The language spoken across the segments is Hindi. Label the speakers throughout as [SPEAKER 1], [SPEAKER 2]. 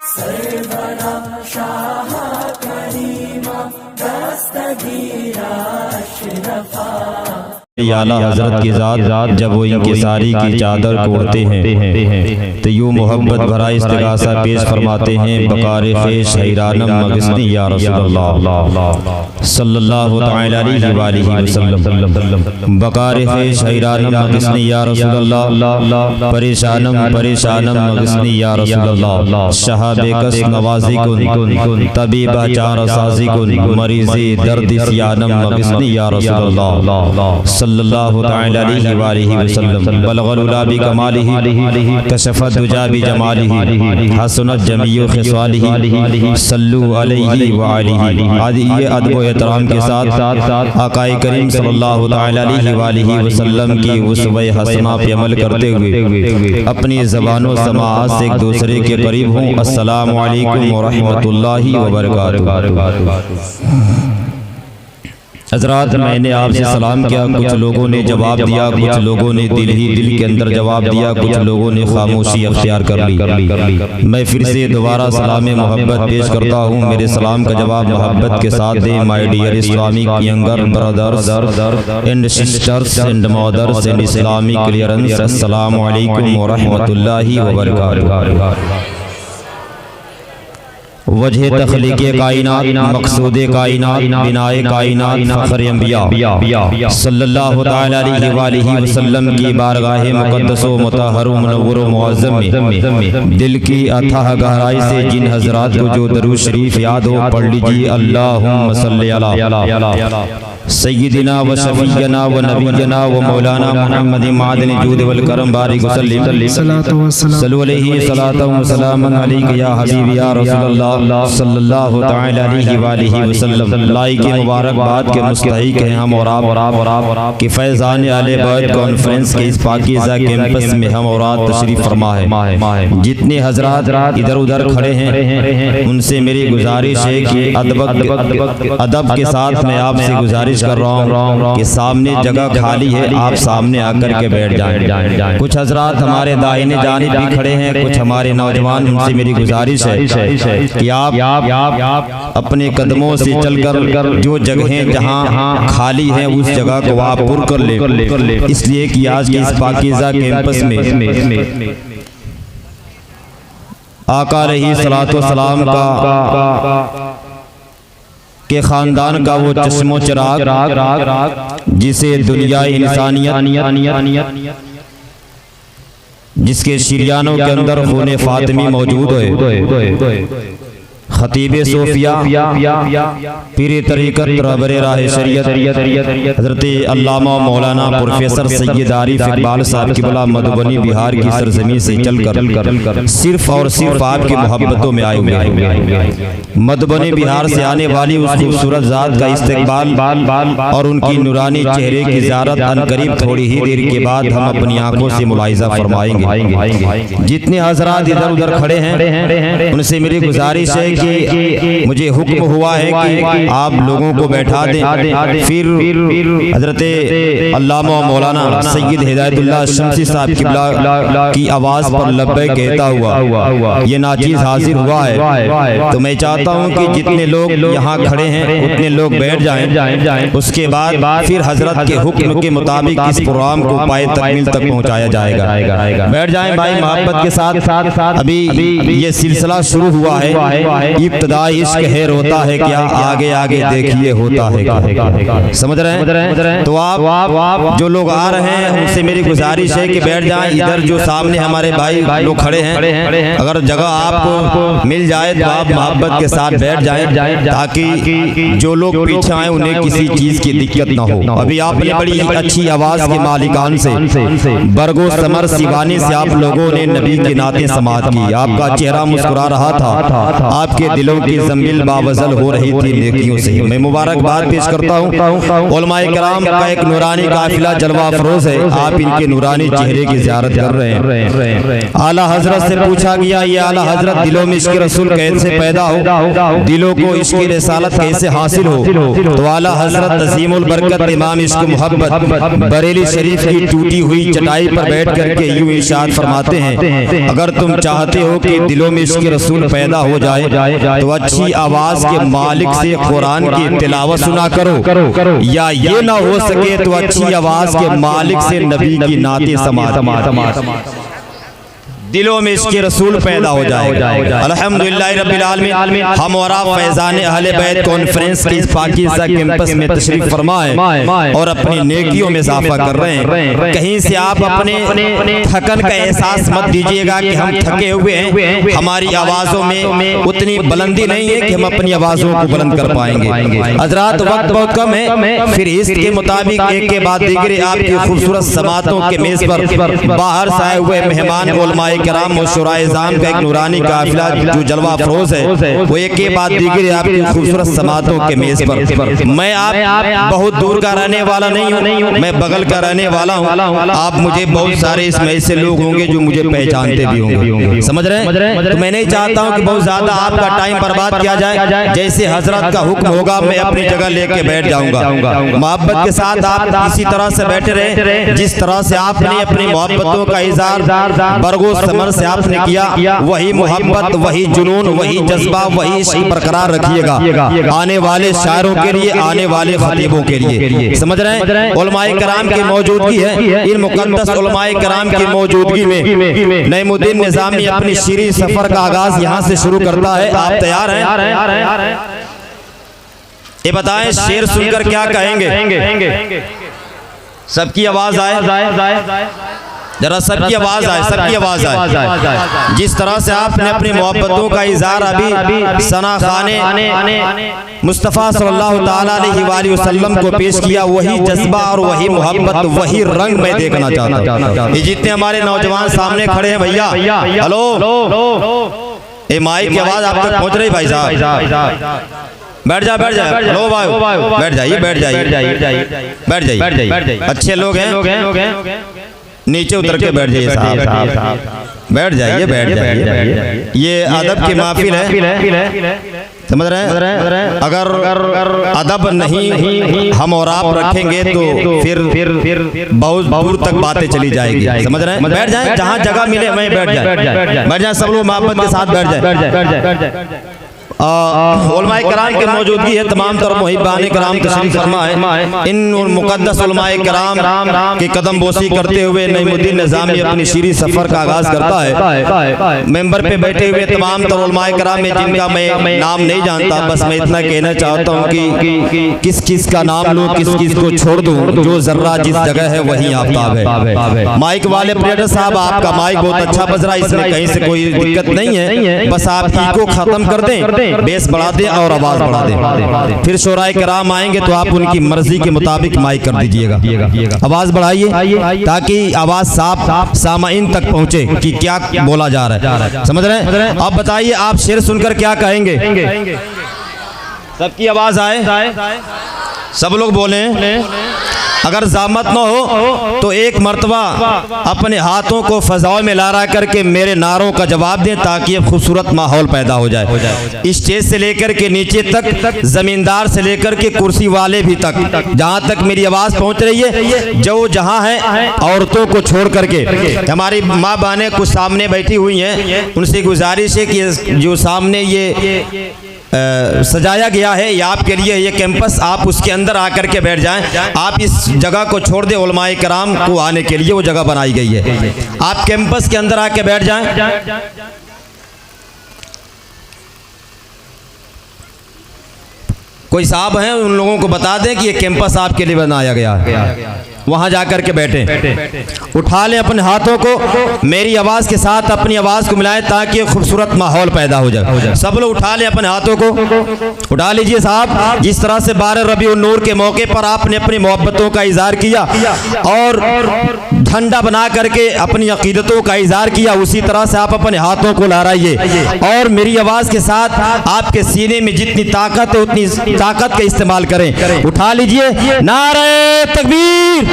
[SPEAKER 1] सरवरा शाह करीमा दस्तगीरा अशरफा।
[SPEAKER 2] आला हजरत की ज़ात जब वो इनकी सारी की चादर कोड़ते हैं तो यूँ मोहब्बत भरा इस्तिगासा पेश फरमाते हैं। बकार ख़ेश हैरानम मगस्नी या रसूलल्लाह सल्लल्लाहु तआला अलैहि वसल्लम। बकार ख़ेश हैरानम मगस्नी या रसूलल्लाह परेशानम परेशानम मगस्नी या रसूलल्लाह। शहाबे कस नवाज़िकुन तबीबा चार साज़िकुन मरीज़ी दर्द सियानम मगस्नी या रसूलल्लाह सल्लल्लाहु तआला अलैहि वसल्लम। बलगल उला बि कमालिही कशफत दुजा बि जमालिही हसनत जमीउ खिसालिही सल्लु अलैहि व आलिही। आज ये अदब व एहतराम के साथ आकाए करीम सल्लल्लाहु तआला अलैहि वसल्लम की उसवे हसना पे अमल करते हुए अपनी ज़बानों समाअत से एक दूसरे के करीब हूँ। अस्सलामु अलैकुम व रहमतुल्लाहि व बरकातुहू। हज़रात, मैंने आपसे सलाम किया, कुछ लोगों ने जवाब दिया, कुछ लोगों ने दिल ही दिल के अंदर जवाब दिया, कुछ लोगों ने खामोशी अख्तियार कर ली। मैं फिर से दोबारा सलाम मोहब्बत पेश करता हूँ। मेरे सलाम का जवाब मोहब्बत के साथ दें। My dear Islamic younger brothers and sisters and mothers and Islamic clearance, अस्सलामु अलैकुम व रहमतुल्लाहि व बरकातुहू। वजह तख्लीक़े कायनात मक़सूद कायनात बिनाए कायनात फ़ख्र अंबिया सल्लल्लाहु तआला अलैहि वसल्लम की बारगाह मुक़द्दस व मुतहहर व मुनव्वर व मुअज़्ज़म में दिल की अथाह गहराई से जिन हज़रात को जो दरूद शरीफ याद हो पढ़ लीजिए। अल्लाहुम्मा सल्लि अला सय्यिदिना व शफ़ीना व नबीना व मौलाना मुहम्मद मादन जूद वल करम बारिक वसल्लिम सल्लल्लाहु अलैहि सलातु व सलामन अलैका या हबीबी या रसूलल्लाह सल्लल्लाहु तआला अलैहि वसल्लम। लाई के मुबारकबाद के मुस्तहिक हैं हम और आप कि फैज़ान आले बैत कॉन्फ्रेंस के इस पाकीज़ा कैंपस में हम और आप तशरीफ़ फरमा है। जितने हज़रात इधर उधर खड़े हैं उनसे मेरी गुजारिश है कि अदब के साथ मैं आपसे गुजारिश कर रहा हूँ कि सामने जगह खाली है, आप सामने आकर के बैठ जाएं। कुछ हजरात हमारे दाहिने जानिब भी खड़े हैं, कुछ हमारे नौजवान, उनसे मेरी गुजारिश है कि आप अपने कदमों से चलकर जो जगहें जहाँ खाली हैं उस जगह को आप पुर कर ले। इसलिए कि आज के इस पाकीज़ा कैंपस में आका अलैहिस्सलातु वस्सलाम का के ख़ानदान का वो चश्मो चिराग जिसे दुनिया इंसानियत जिसके शिरियानों के अंदर खून फातिमी मौजूद है। खतीबे सोफिया पीर तरीक़त रहबरे राह शरीयत हज़रत अल्लामा मौलाना प्रोफेसर सैयद आरिफ इकबाल साहब की बला मधुबनी बिहार की सरजमी से चलकर सिर्फ और सिर्फ आपकी मोहब्बतों में आए हुए हैं। मधुबनी बिहार से आने वाली उस खूबसूरत ज़ात का इस्तकबाल और उनकी नूरानी चेहरे की ज़ियारत अनकरीब थोड़ी ही देर के बाद हम अपनी आंखों से मुलाहिज़ा फरमाएंगे। जितने हज़रात इधर उधर खड़े हैं उनसे मेरी गुजारिश है कि मुझे हुक्म हुआ है कि आप लोगों को बैठा दें। फिर हजरत अल्लामा मौलाना सैयद हिदायतुल्लाह शम्सी साहब की आवाज़ पर लब्बैक कहता हुआ ये नाचीज़ हाजिर हुआ है। तो मैं चाहता हूँ कि जितने लोग यहाँ खड़े हैं उतने लोग बैठ जाएं। उसके बाद फिर हजरत के हुक्म के मुताबिक इस प्रोग्राम को पाए तकमील तक पहुँचाया जाएगा। बैठ जाएं भाई मोहब्बत के साथ। अभी ये सिलसिला शुरू हुआ है। इब्तिदा इश्क है रोता है क्या, आगे आगे देखिए होता है क्या। समझ रहे हैं? तो आप जो लोग आ रहे हैं उनसे मेरी गुजारिश है कि बैठ जाएं। इधर जो सामने हमारे भाई लोग खड़े हैं, अगर जगह आपको मिल जाए तो आप मोहब्बत के साथ बैठ जाएं ताकि जो लोग पीछे आए उन्हें किसी चीज की दिक्कत ना हो। अभी आपने बड़ी अच्छी आवाज के मालिकान से बरगो समर सिवानी से आप लोगों ने नबी के नाते समात की। आपका चेहरा मुस्कुरा रहा था, आप आपके दिलों की ज़मील बावज़ल हो रही थी नेकियों से। मैं मुबारकबाद पेश करता हूँ। उलमाए कराम का एक नूरानी काफिला जलवा अफरोज है, आप इनके नूरानी चेहरे की ज़ियारत कर रहे हैं। आला हजरत से पूछा गया, ये आला हजरत दिलों में इश्क़ रसूल कैसे पैदा हो, दिलों को इश्क़ रिसालत कैसे हासिल हो? तो आला हजरत अज़ीमुल बरकत इमाम इश्क़ मोहब्बत बरेली शरीफ की टूटी हुई चटाई पर बैठ करके यूं इरशाद फरमाते हैं, अगर तुम चाहते हो कि दिलों में इश्क़ रसूल पैदा हो जाए तो अच्छी आवाज़ के मालिक से कुरान की तिलावत सुना करो, या ये ना हो सके तो अच्छी आवाज़ के मालिक से नबी की नाते समात दिलों में इसके रसूल पैदा हो जाएगा। अल्हम्दुलिल्लाह रब्बिल आलमीन, हम और आप फैज़ान अहले बैत कॉन्फ्रेंस के इस पाकीज़ा कैंपस में तशरीफ फरमाए और अपनी नेकियों में इजाफा कर रहे हैं। कहीं से आप अपने थकन का एहसास मत दीजिएगा कि हम थके हुए हैं, हमारी आवाज़ों में उतनी बुलंदी नहीं है कि हम अपनी आवाज़ों को बुलंद कर पाएंगे। हज़रात वक्त बहुत कम है, फिर इसके मुताबिक एक के बाद दीगरे आपकी खूबसूरत समातों के मेज़ पर बाहर से आए हुए मेहमान उलमाए कराम और शुराए-ए-ज़ाम का एक नूरानी काफिला जो जलवा अफरोज है, वो एक के बाद दीगरे आपकी खूबसूरत समातों के मेज़ पर। मैं आप बहुत दूर का रहने वाला नहीं हूँ, मैं बगल का रहने वाला हूँ। आप मुझे बहुत सारे इसमें ऐसे लोग होंगे जो मुझे पहचानते भी होंगे, समझ रहे हैं? तो मैं नहीं चाहता हूँ कि बहुत ज़्यादा आपका टाइम बर्बाद किया जाए। जैसे हजरत का हुक्म होगा मैं अपनी जगह लेके बैठ जाऊँगा। मोहब्बत के साथ आप इसी तरह से बैठे रहे जिस तरह से आपने अपनी मोहब्बतों का इज़हार बरगो समर से आपने किया, वही मोहब्बत, वही जुनून, वही जज्बा, वही इश्क़ बरकरार रखिएगा आने वाले शायरों के लिए, आने वाले खतीबों के लिए, समझ रहे हैं? उलमाए कराम की मौजूदगी है, इन मुक़द्दस उलमाए कराम की मौजूदगी में नईमुद्दीन निज़ामी अपनी शीरी सफ़र का आगाज़ यहाँ से शुरू करता है। आप तैयार हैं? ये बताएं शेर सुनकर क्या कहेंगे? सबकी आवाज़ आए, जरा सबकी आवाज़ आए, सबकी आवाज़ आए। जिस तरह से आपने अपनी मोहब्बतों का इज़हार अभी सना खाने मुस्तफ़ा सल्लल्लाहु तआला अलैहि वसल्लम को पेश किया, वही जज्बा और वही मोहब्बत, वही रंग मैं देखना चाहता हूँ। ये जितने हमारे नौजवान सामने खड़े हैं भैया, हेलो, ये माइक की आवाज़ आप तक पहुँच रही भाई साहब? बैठ जा, लो भाई, बैठ जाइए। अच्छे लोग हैं, नीचे उतर के बैठ जाइए साहब, बैठ जाइए। ये अदब की महफिल है, समझ रहे हैं? अगर अदब नहीं हम और आप रखेंगे तो फिर बहुत दूर तक बातें चली जाएगी, समझ रहे हैं? बैठ जाए, जहाँ जगह मिले वहीं बैठ जाए, सब लोग मोहब्बत के साथ बैठ जाए। उलमाए कराम की मौजूदगी है, तमाम तर मुहिब्बान कराम तशरीफ फरमा है। इन मुक़द्दस उलमाए कराम की कदम बोसी करते हुए नईमुद्दीन निज़ामी अपनी शीरी सफ़र का आगाज़ करता है। मेंबर पे बैठे हुए तमाम तर उलमाए कराम में जिनका मैं नाम नहीं जानता, बस मैं इतना कहना चाहता हूँ कि किस किस का नाम लूँ, किस किस को छोड़ दूँ, जो जर्रा जिस जगह है वहीं आफ्ताब है। माइक वाले ऑपरेटर साहब, आपका माइक बहुत अच्छा बज रहा है, इसमें कहीं से कोई दिक्कत नहीं है, बस आप इको ख़त्म कर दें, बेस बढ़ा दें और आवाज़ बढ़ा दें। फिर शोराए कराम आएंगे तो आप उनकी मर्जी के मुताबिक माइक कर दीजिएगा। आवाज़ बढ़ाइए ताकि आवाज़ साफ सामाइन तक पहुँचे कि क्या बोला जा रहा है, समझ रहे हैं? अब बताइए, आप शेर सुनकर क्या कहेंगे? सबकी आवाज़ आए, सब लोग बोले। अगर ज़ामत न हो तो एक मर्तबा अपने हाथों को फ़ज़ाओं में लहरा करके मेरे नारों का जवाब दें ताकि ये खूबसूरत माहौल पैदा हो जाए। स्टेज से लेकर के नीचे तक, ज़मींदार से लेकर के कुर्सी वाले भी तक, जहाँ तक मेरी आवाज़ पहुँच रही है, जो जहाँ है औरतों को छोड़ करके, हमारी माँ बहनें कुछ सामने बैठी हुई हैं, उनसे गुजारिश है कि जो सामने ये सजाया गया है ये आपके लिए, ये कैंपस, आप उसके अंदर आकर के बैठ जाएं। आप इस जगह को छोड़ दें, उलमाए कराम को आने के लिए वो जगह बनाई गई है, आप कैंपस के अंदर आके बैठ जाएं। कोई साहब हैं, उन लोगों को बता दें कि ये कैंपस आपके लिए बनाया गया है, वहां जाकर के बैठे। उठा लें अपने हाथों को, मेरी आवाज़ के साथ अपनी आवाज़ को मिलाएं ताकि खूबसूरत माहौल पैदा हो जाए। सब लोग उठा लें अपने हाथों को, उठा लीजिए साहब। जिस तरह से 12 रबीउन नूर के मौके पर आपने अपनी मोहब्बतों का इजहार किया और ठंडा बना करके अपनी अकीदतों का इजहार किया, उसी तरह से आप अपने हाथों को लहराइए और मेरी आवाज़ के साथ आपके सीने में जितनी ताकत है उतनी ताकत का इस्तेमाल करें। उठा लीजिए, नारे तकबीर,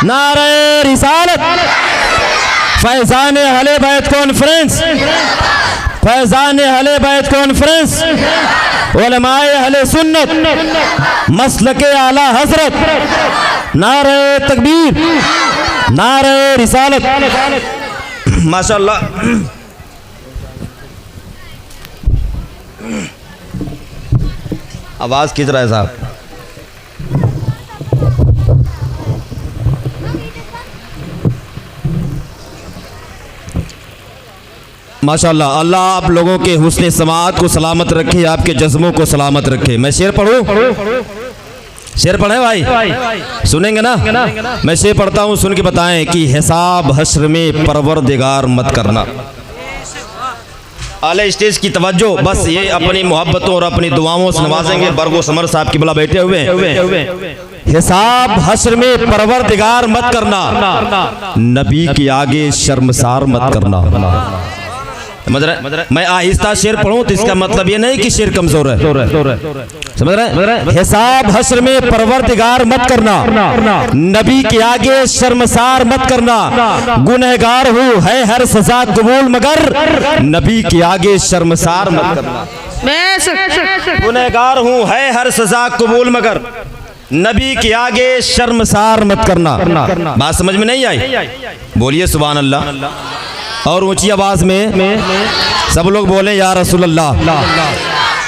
[SPEAKER 2] नारे रिसालत, फैज़ान अहले बैत कॉन्फ्रेंस, फैज़ान अहले बैत कॉन्फ्रेंस, उलमाए अहले सुन्नत, मसलके आला हजरत, नारे तकबीर, नारे रिसालत। माशाअल्लाह। आवाज़ खींच रहा है साहब। माशाअल्लाह, अल्लाह आप लोगों के हुस्न समाअत को सलामत रखे, आपके जज्बों को सलामत रखे। मैं शेर पढ़ूं? शेर पढ़े भाई? सुनेंगे ना? मैं शेर पढ़ता हूँ, सुन के बताएं कि हिसाब हश्र में परवरदिगार मत करना। आले स्टेज की तवज्जो, बस ये अपनी मोहब्बतों और अपनी दुआओं से नवाजेंगे। बरगो समर साहब की बला बैठे हुए। हिसाब हश्र में परवरदिगार मत करना, नबी के आगे शर्मसार मत करना। समझ रहे? मैं आहिस्ता शेर पढ़ूं तो इसका मतलब ये नहीं कि शेर कमजोर है। समझ रहे? हिसाब हश्र में परवरदिगार मत करना, नबी के आगे शर्मसार मत करना। गुनहगार हूँ है हर सजा कबूल, मगर नबी के आगे शर्मसार मत करना। गुनहगार हूँ है हर सजा कबूल, मगर नबी के आगे शर्मसार मत करना। बात समझ में नहीं आई? बोलिए सुभान अल्लाह। और ऊंची आवाज में सब लोग बोले या रसूल अल्लाह।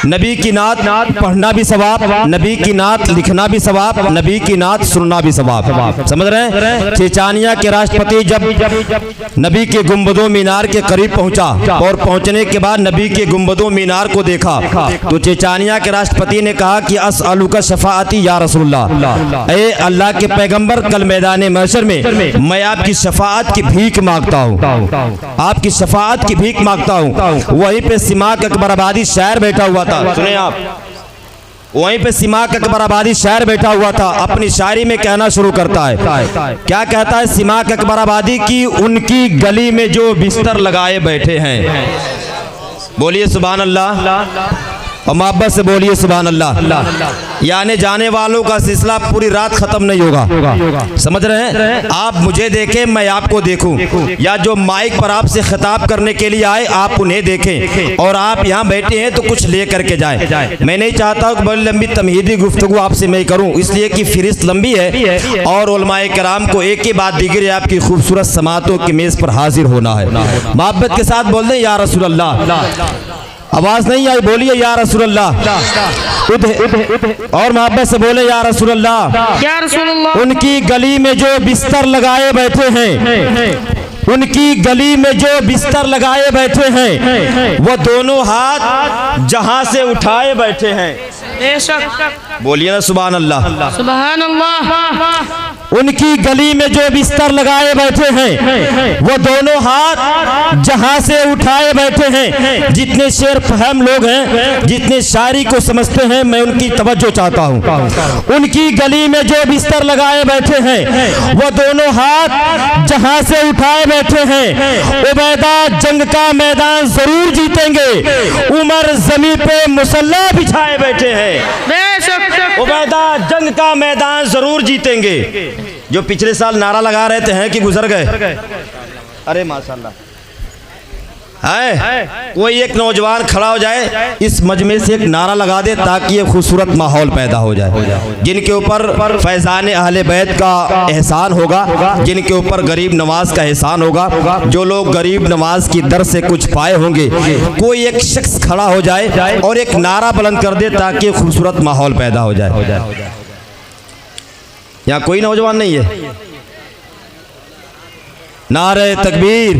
[SPEAKER 2] नबी की नात पढ़ना भी सवाब, नबी की नात लिखना भी सवाब, नबी की नात सुनना भी सवाब। समझ रहे हैं? चेचानिया के राष्ट्रपति जब नबी के गुंबदों मीनार के करीब पहुंचा और पहुंचने के बाद नबी के गुंबदों मीनार को देखा तो चेचानिया के राष्ट्रपति ने कहा कि अस्अलुका शफाअती या रसूलल्लाह, ए अल्लाह के पैगंबर, कल मैदान महशर में मैं आपकी शफाअत की भीख मांगता हूँ, आपकी शफाअत की भीख मांगता हूँ। वहीं पे सिमाक अकबराबादी शायर बैठा हुआ था। सुने आप, वहीं पे सिमाक अकबराबादी शायर बैठा हुआ था। अपनी शायरी में कहना शुरू करता है। क्या कहता है सिमाक अकबराबादी की? उनकी गली में जो बिस्तर लगाए बैठे हैं। बोलिए सुभान अल्लाह और मोहब्बत से बोलिए सुभान अल्लाह। यानी जाने वालों का सिलसिला पूरी रात खत्म नहीं होगा। समझ रहे हैं? आप मुझे देखें, मैं आपको देखूं, या जो माइक पर आपसे खिताब करने के लिए आए आप उन्हें देखें, और आप यहाँ बैठे हैं तो कुछ ले करके जाए। मैं नहीं चाहता कि बड़ी लंबी तमहीदी गुफ्तगू आपसे मैं करूँ, इसलिए कि फिरिस्त लंबी है और उलमाए कराम को एक के बाद दीगर आपकी खूबसूरत समातों की मेज़ पर हाजिर होना है। मोहब्बत के साथ बोल दें या रसूल अल्लाह। आवाज नहीं आई? बोलिए या रसूल अल्लाह। और मोहब्बत से बोले या रसूल अल्लाह। उनकी गली में जो बिस्तर लगाए बैठे हैं, उनकी गली में जो बिस्तर लगाए बैठे हैं, वो दोनों हाथ जहां से उठाए बैठे हैं। बोलिए ना सुभान अल्लाह।
[SPEAKER 3] सुभान अल्लाह।
[SPEAKER 2] उनकी गली में जो बिस्तर लगाए बैठे हैं, वो दोनों हाथ जहां से उठाए बैठे हैं। जितने शेर फहम लोग हैं, जितने शायरी को समझते हैं, मैं उनकी तवज्जो चाहता हूं। उनकी गली में जो बिस्तर लगाए बैठे हैं, वो दोनों हाथ जहां से उठाए बैठे हैं। उबैदा जंग का मैदान जरूर जीतेंगे, उमर जमीन पे मुसल्ला बिछाए बैठे हैं। उबैदा जंग का मैदान जरूर जीतेंगे। जो पिछले साल नारा लगा रहे थे हैं कि गुजर गए। अरे माशाल्लाह है, कोई एक नौजवान खड़ा हो जाए, इस मजमे से एक नारा लगा दे ताकि ये खूबसूरत माहौल पैदा हो जाए। जिनके ऊपर फैज़ान अहले बैत का एहसान होगा, जिनके ऊपर गरीब नवाज का एहसान होगा, जो लोग गरीब नवाज की दर से कुछ पाए होंगे, कोई एक शख्स खड़ा हो जाए और एक नारा बुलंद कर दे ताकि खूबसूरत माहौल पैदा हो जाए। यहाँ कोई नौजवान नहीं है? नारे तकबीर,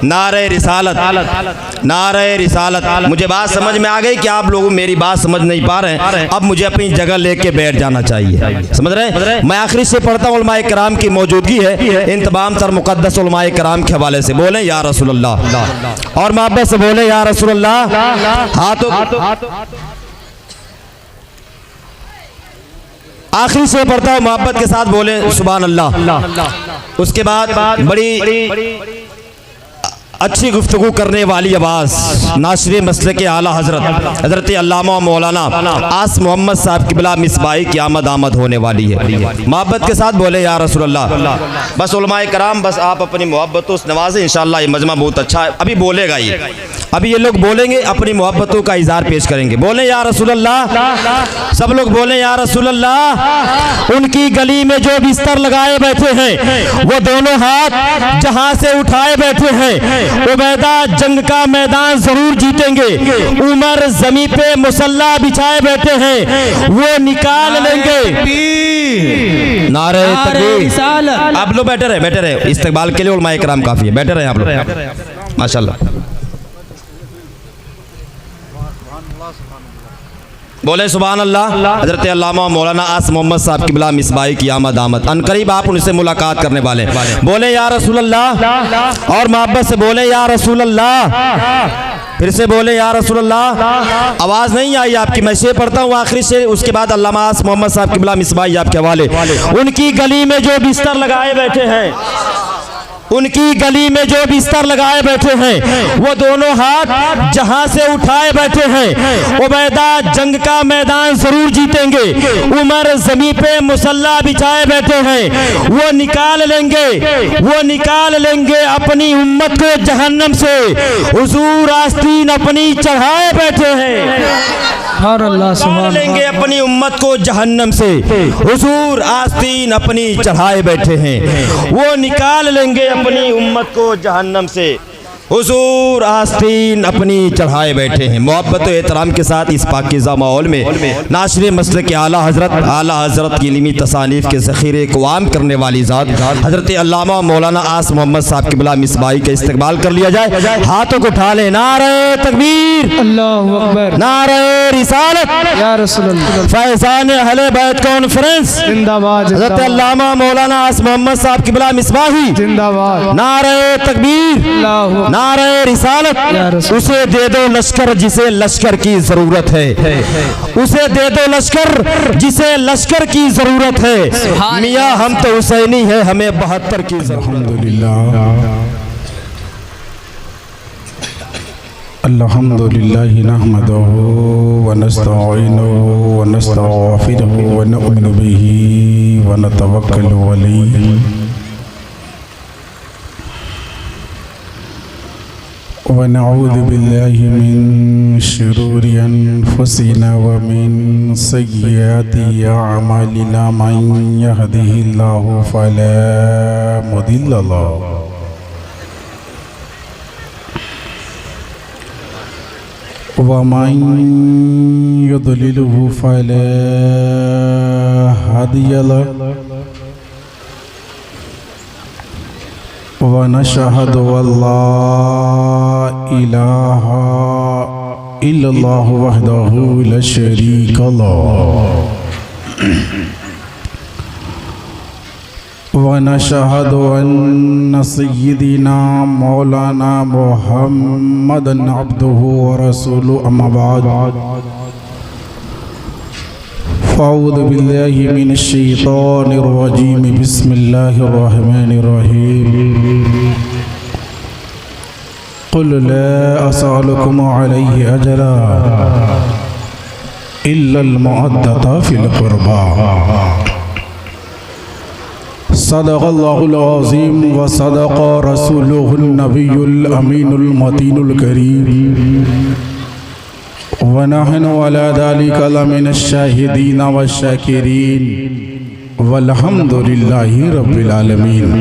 [SPEAKER 2] नारे रिसालत, नारे रिसालत। मुझे बात समझ में आ गई कि आप लोग मेरी बात समझ नहीं पा रहे हैं। अब मुझे अपनी जगह लेके बैठ जाना चाहिए। समझ रहे हैं? मैं आखिरी से पढ़ता हूँ, उलमाए कराम की मौजूदगी है, इन तमाम तर मुकद्दस उलमाए कराम के हवाले से बोले या रसूल अल्लाह, और मोहब्बत से बोले या रसूल अल्लाह। हाथों आखिरी से पढ़ता हूँ, मोहब्बत के साथ बोले सुभान अल्लाह। उसके बाद बड़ी अच्छी गुफ्तगू करने वाली आवाज़ नासिर मसलक के आला हज़रत अल्लामा मौलाना आस मोहम्मद साहब क़िबला मिसबाही की आमद होने वाली है। मोहब्बत के साथ बोले या रसूल अल्लाह। बस उलमाए कराम, बस आप अपनी मोहब्बतों से नवाजें, इंशाअल्लाह ये मजमा बहुत अच्छा है। अभी बोलेगा ये, अभी ये लोग बोलेंगे, अपनी मोहब्बतों का इज़हार पेश करेंगे। बोले या रसूल अल्लाह, सब लोग बोले या रसूल अल्लाह। उनकी गली में जो बिस्तर लगाए बैठे हैं, वो दोनों हाथ जहां से उठाए बैठे हैं, उबैदा जंग का मैदान जरूर जीतेंगे। उमर जमी पे मुसल्ला बिछाए बैठे हैं, वो निकाल लेंगे। नारे तकबीर। आप लोग बैठे रहे इस्तकबाल के लिए उलमाए कराम काफी है, बैठे रहे आप लोग माशाल्लाह। बोले सुभान अल्लाह। हज़रत अल्लामा मौलाना आस मोहम्मद साहब क़िबला मिसबाही की आमद अनकरीब आप उनसे मुलाकात करने वाले। बोले या रसूल अल्लाह, और मोहब्बत से बोले या रसूल अल्लाह। फिर से बोले या रसूल अल्लाह। आवाज़ नहीं आई आपकी, मैं शेर पढ़ता हूँ आखिरी से, उसके बाद अल्लामा आस मोहम्मद साहब क़िबला मिसबाही आपके हवाले। उनकी गली में जो बिस्तर लगाए बैठे हैं, उनकी गली में जो बिस्तर लगाए बैठे हैं, वो दोनों हाथ जहां से उठाए बैठे हैं, उबैदा जंग का मैदान जरूर जीतेंगे। उमर जमी पे मुसल्ला बिछाए बैठे हैं, वो निकाल लेंगे अपनी उम्मत को जहन्नम से। हुजूर आस्तीन अपनी चढ़ाए बैठे हैं, निकाल लेंगे अपनी उम्मत को जहन्नम से। हुजूर आस्तीन अपनी चढ़ाए बैठे हैं, वो निकाल लेंगे अपनी उम्मत को जहन्नम से। हुजूर आस्तीन अपनी चढ़ाए बैठे हैं। मोहब्बत और एहतराम के साथ इस पाकीज़ा माहौल में नासिर मसलक के आला हज़रत की इल्मी तसानीफ़ के ज़ख़ीरे को आम करने वाली ज़ात हज़रत अल्लामा मौलाना आस मोहम्मद साहब क़िबला मिसबाही का इस्तकबाल कर लिया जाए। हाथों को उठा लें, नारे तकबीर, अल्लाहु अकबर, नारे रिसालत या रसूल अल्लाह। फैज़ान अहले बैत कॉन्फ्रेंस जिंदाबाद। हज़रत अल्लामा मौलाना आस मोहम्मद साहब क़िबला मिसबाही जिंदाबाद। नारे तकबीर, नारे रिसालत। उसे दे दो लश्कर जिसे लश्कर की जरूरत है, उसे दे दो लश्कर जिसे लश्कर की जरूरत है। मियाँ हम तो हुसैनी है, हमें 72 की जरूरत।
[SPEAKER 4] अल्हम्दुलिल्लाह नहमदुहु व नस्तईनुहु व नस्तगफिरुहु व नु'मिनु बिही व नतवक्कलु अलैहि व नऊज़ु बिल्लाहि मिन शुरूरि अनफुसिना व मिन सय्यिआति अअमालिना मन यहदिहिल्लाहु फला मुदिल्ल लहु व मन युद्लिलहु फला हादिय लहु व नशहदु अल्ला इलाहा इल्लल्लाहु वहदहु ला शरीका लहु व नशहदु अन्न सय्यिदिना मौलाना मुहम्मदन अब्दुहु व रसूलुहु अम्मा बाद। फ़अऊज़ु बिल्लाहि मिनश शैतानिर रजीम। बिस्मिल्लाहिर रहमानिर रहीम। क़ुल ला असअलुकुम अलैहि अजरा इल्लल मवद्दता फ़िल क़ुरबा। सदक़ल्लाहुल अज़ीम व सदक़ रसूलुहुन नबियुल अमीनुल मतीनुल करीम व नहनु अला ज़ालिका लमिनश शाहिदीन व शाकिरीन वल्हम्दुलिल्लाहि रब्बिल आलमीन।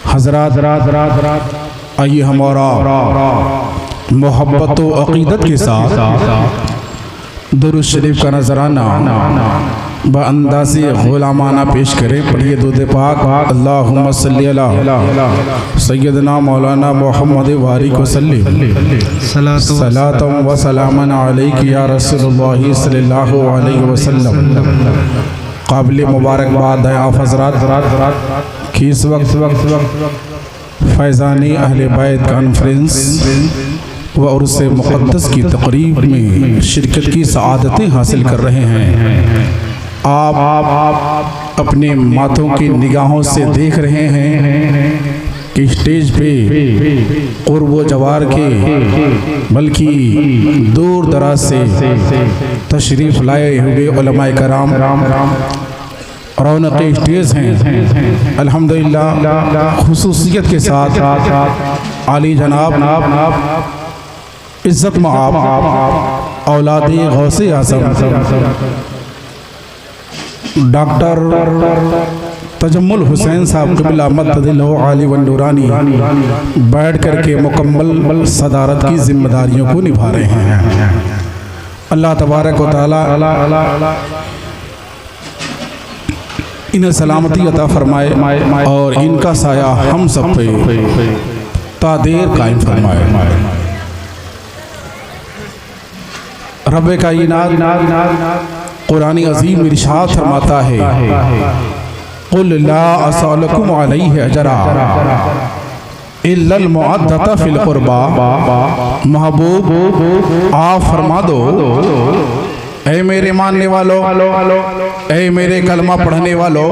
[SPEAKER 4] हज़रात, आइए हमारा मोहब्बत व अक़ीदत के साथ दुरूद शरीफ का नजराना बअंदाज़े ग़ुलामाना पेश करें। पढ़िए दुरूद पाक। अल्लाहुम्मा सल्ली अला सय्यदना मौलाना मुहम्मद वारिक वसल्लम सलातम व सलामन अलैका या रसूलुल्लाह सल्लल्लाहु अलैहि वसल्लम। काबिल मुबारकबाद है आप हज़रात कि इस वक्त फैज़ानी अहले बैत कॉन्फ्रेंस व उर्स मुक़द्दस की तक़रीब में शिरकत की सआदतें हासिल कर रहे हैं। आप अपने माथों की निगाहों से देख रहे हैं कि स्टेज पे क़ुर्ब जवार के बल्कि दूर दराज से तशरीफ़ लाए हुए उलमाए कराम रौनक स्टेज हैं। अल्हम्दुलिल्लाह खुसूसियत के साथ आली जनाब इज़्ज़त मआब औलादे गौसे आज़म डॉक्टर तजम्मुल हुसैन साहब क़िबला मद्दिल्लाहु आली व नूरानी बैठ कर के मुकम्मल सदारत की जिम्मेदारियों को निभा रहे हैं। अल्लाह तबारक व तआला इन्हें सलामती अता फरमाए और इनका साया हम सब पे तादेर कायम फरमाए। रब्बे कायनात कुरानी अज़ीम इरशाद फरमाता है, कुल ला असअलुकुम अलैहि अजरा इल्लल मुअद्दता फिल क़ुरबा। महबूब आप फरमा दो, ऐ मेरे मानने वालों, ऐ मेरे कलमा पढ़ने वालों,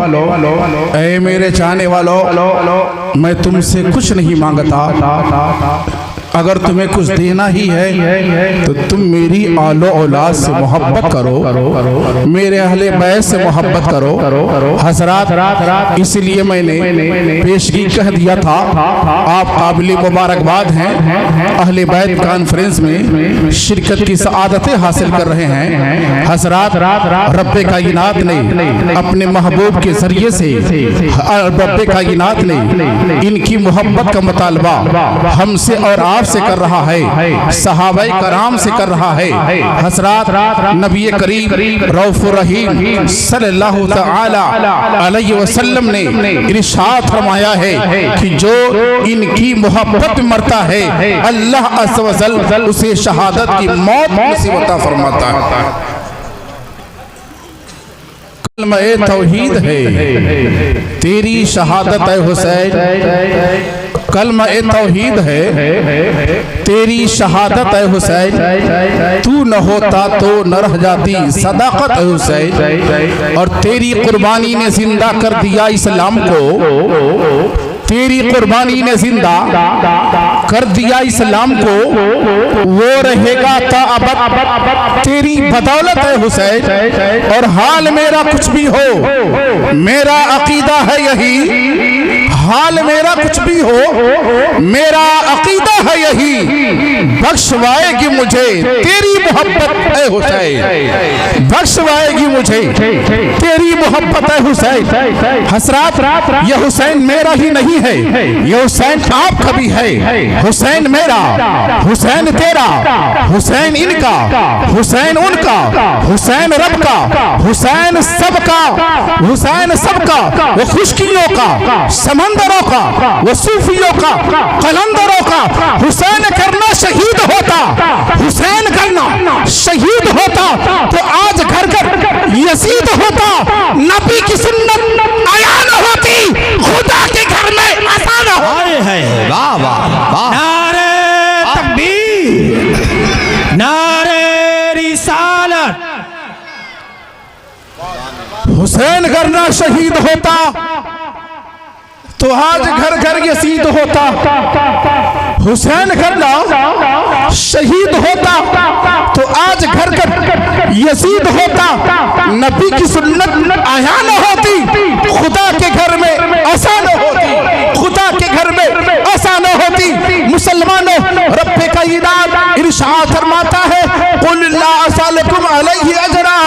[SPEAKER 4] ऐ मेरे चाहने वालों, मैं तुमसे कुछ नहीं मांगता। अगर तुम्हें कुछ देना ही है तो तुम मेरी आलो औलाद से मोहब्बत करो, मेरे अहले बैत से मोहब्बत करो। हज़रात इसलिए मैंने पेशगी कह दिया था, आप काबिल मुबारकबाद हैं, अहले बैत कॉन्फ्रेंस में शिरकत की सआदतें हासिल कर रहे हैं। हज़रात रब्बे कायनात ने अपने महबूब के जरिए से रब्बे कायनात ने इनकी मोहब्बत का मुतालबा हमसे और आपसे कर रहा है, सहाबाए कराम से कर रहा है। हज़रात नबी करीम रऊफ़ुर रहीम सल्लल्लाहु तआला अलैहि वसल्लम ने इरशाद फरमाया है कि जो इनकी मोहब्बत में मरता है अल्लाह अज़्ज़ व जल उसे शहादत की मौत नसीब अता फरमाता है। कलमा तौहीद है तेरी शहादत है हुसैन, कलमा तौहीद है तेरी शहादत है हुसैन, तू न होता तो न रह जाती सदाकत है हुसैन। और तेरी कुर्बानी ने जिंदा कर दिया इस्लाम को, तेरी कुर्बानी ने जिंदा कर दिया इस्लाम को, वो रहेगा ताअबद तेरी बदौलत है हुसैन। और हाल मेरा कुछ भी हो मेरा अकीदा है यही, हाल मेरा कुछ भी हो मेरा अकीदा है यही, बख्शवाएगी मुझे तेरी मोहब्बत है हुसैन, बख्शवाएगी मुझे तेरी मोहब्बत है हुसैन। हसरात ये हुसैन मेरा ही नहीं है, ये हुसैन आपका भी है। हुसैन मेरा, हुसैन तेरा, हुसैन इनका, हुसैन उनका, हुसैन रब का, हुसैन सबका, हुसैन सबका, वो खुशकियों का, समंदरों का, वो सूफियों का, कलंदरों का। हुसैन करना शहीद होता, हुसैन करना शहीद होता तो आज घर घर यजीद होता, नबी की सुन्नत आया न होती, खुदा के घर में आसान हो।
[SPEAKER 2] वाह वाह वाह,
[SPEAKER 3] नारे तकबीर, नारे रिसालत।
[SPEAKER 4] हुसैन करना शहीद होता तो आज घर घर यजीद होता, हुसैन करना शहीद होता तो आज घर घर यजीद होता, नबी की सुन्नत आया न होती, खुदा के घर में आसान होती, खुदा के घर में आसान होती। मुसलमानों रब्बे कायनात इरशाद फरमाता है, कुल ला असअलुकुम अलैहि अजरा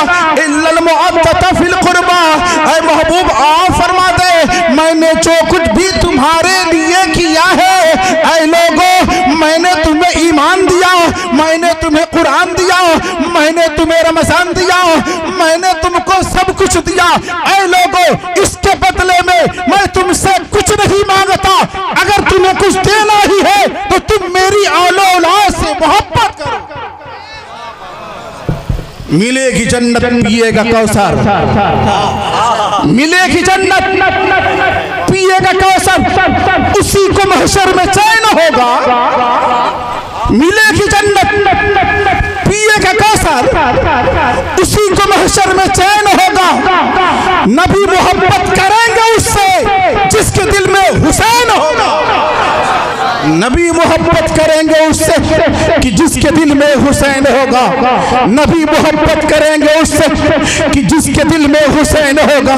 [SPEAKER 4] इल्लल मुअद्दता फिल क़ुरबा। ऐ महबूब आप फरमा दे, मैंने जो कुछ भी तुम्हारे लिए किया है, ऐ लोगों मैंने तुम्हें ईमान दिया, मैंने तुम्हें कुरान दिया, मैंने तुम्हें रमजान दिया, मैंने तुमको सब कुछ दिया। ऐ लोगों इसके बदले में मैं तुमसे कुछ नहीं मांगता, अगर तुम्हें कुछ देना ही है तो तुम मेरी औलो औलाद से मोहब्बत करो। मिलेगी जन्नत पिएगा कौसर, मिलेगी जन्नत पिएगा कौसर, उसी को महशर में चैन होगा। मिलेगी नबी मोहब्बत करेंगे उससे कि जिसके दिल में हुसैन होगा। नबी मोहब्बत करेंगे उससे कि जिसके दिल में हुसैन होगा।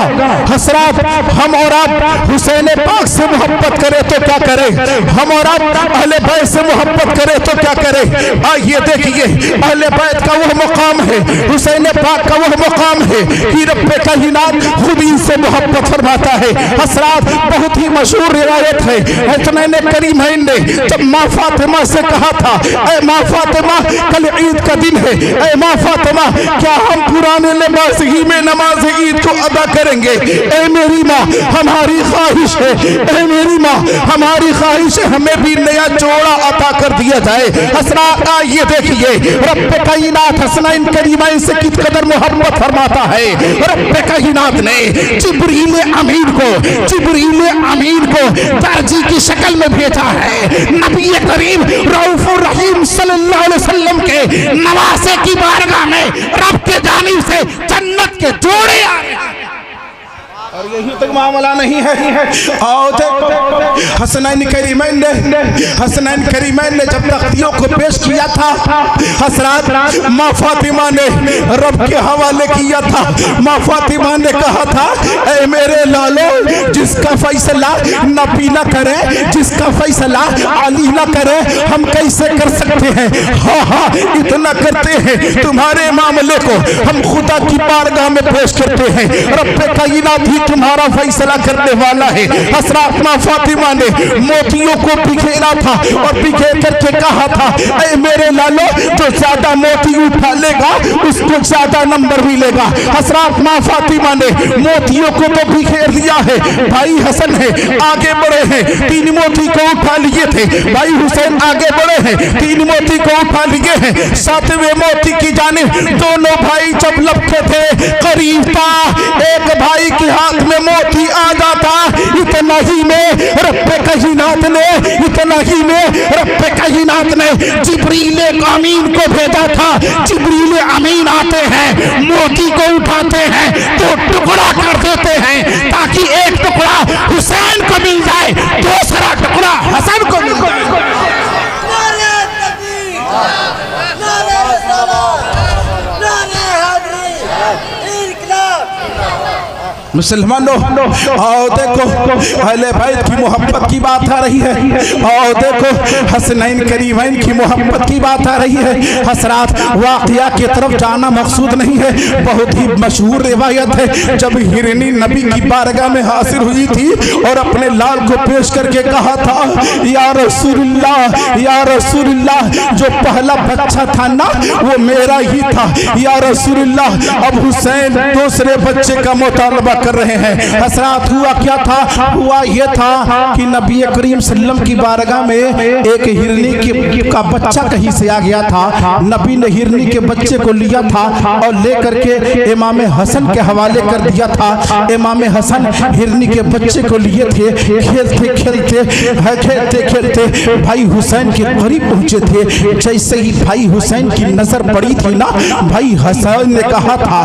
[SPEAKER 4] हसरात, हम और आप हुसैन पाक से मोहब्बत करें तो क्या करें, हम और आप अहले बैत से मोहब्बत करें तो क्या करें। आइए देखिए, अहले बैत का वह मकाम है, हुसैन पाक का वह मकाम है कि रब कायनात खुद इनसे मोहब्बत फरमाता है। हसरात, बहुत ही मशहूर रिवायत है, हसनैन करीमैन ने जब माँ फातिमा से कहा था, ऐ माँ फातिमा कल ईद का दिन है, ऐ माँ फातिमा क्या हम पुराने लिबास ही में नमाज ईद को अदा करेंगे। ऐ मेरी माँ हमारी ख्वाहिश है, ऐ मेरी माँ हमारी ख्वाहिश है हमें भी नया जोड़ा अता कर दिया जाए। हसरात, आइए देखिए रब कायनात हसनैन करीमैन से किस कदर मोहब्बत फरमाता है। रब कायनात ने जिब्रील अमीन को दर्जी की शक्ल में भेजा है। नबी करीम रऊफुर रहीम सल्लल्लाहु अलैहि वसल्लम के नवासे की बारगाह में रब के जानिब से जन्नत के जोड़े आ रहे हैं। और यही तक मामला नहीं है। आओ देखो हसनैन करीमैन ने जब तख्तियों को पेश किया था, हसरात माँ फातिमा ने रब के हवाले किया था। माँ फातिमा ने कहा था, ऐ मेरे लालो जिसका फैसला नबी न करे, जिसका फैसला अली न करे, हम कैसे कर सकते हैं। हाँ इतना करते हैं, तुम्हारे मामले को हम खुदा की बारगाह में पेश करते हैं। रब कायनात ही तुम्हारा फैसला करने वाला है। हसरात माँ फातिमा ने मोतियों को बिखेरा था और बिखेर करके कहा था, ऐ मेरे लालो जो ज्यादा मोती उठा लेगा उसको ज्यादा नंबर मिलेगा। हसरात माँ फातिमा ने मोतियों को तो बिखेर दिया है, भाई हसन है आगे बढ़े हैं 3 मोती को उठा लिए थे, भाई हुसैन आगे बढ़े हैं 3 मोती को उठा लिए हैं। 7वें मोती की जानिब दोनों भाई जब लपके थे, करीब था एक भाई के हाथ में मोती आ जाता, इतना ही में रब कायनात ने जिब्रील अमीन को भेजा था। जिब्रील अमीन आते हैं, मोती को उठाते हैं तो टुकड़ा कर देते हैं ताकि एक टुकड़ा हुसैन को मिल जाए, दूसरा टुकड़ा हसन को मिल जाए। मुसलमानों आओ देखो अहले बैत की मोहब्बत की बात आ रही है। आओ देखो हसनैन करीमैन की मोहब्बत की बात आ रही है। हसरात, वाक़िया की तरफ जाना मकसूद नहीं है, बहुत ही मशहूर रिवायत है। जब हिरनी नबी की बारगाह में हासिल हुई थी और अपने लाल को पेश करके कहा था, या रसूलुल्लाह या रसूलुल्लाह, जो पहला बच्चा था ना वो मेरा ही था, या रसूलुल्लाह अब हुसैन दूसरे बच्चे का मुतालबा कर रहे हैं। हसरात, हुआ क्या था, हुआ यह था कि नबी करीम सल्लम की बारगाह में एक हिरनी का बच्चा कहीं से आ गया था। नबी ने हिरनी के बच्चे को लिया था और लेकर के इमाम हसन के हवाले कर दिया था। इमाम हसन हिरनी के बच्चे को लिए थे, खेलते खेलते भाई हुसैन के करीब पहुंचे थे। जैसे ही भाई हुसैन की नजर पड़ी थी ना, भाई हसन ने कहा था,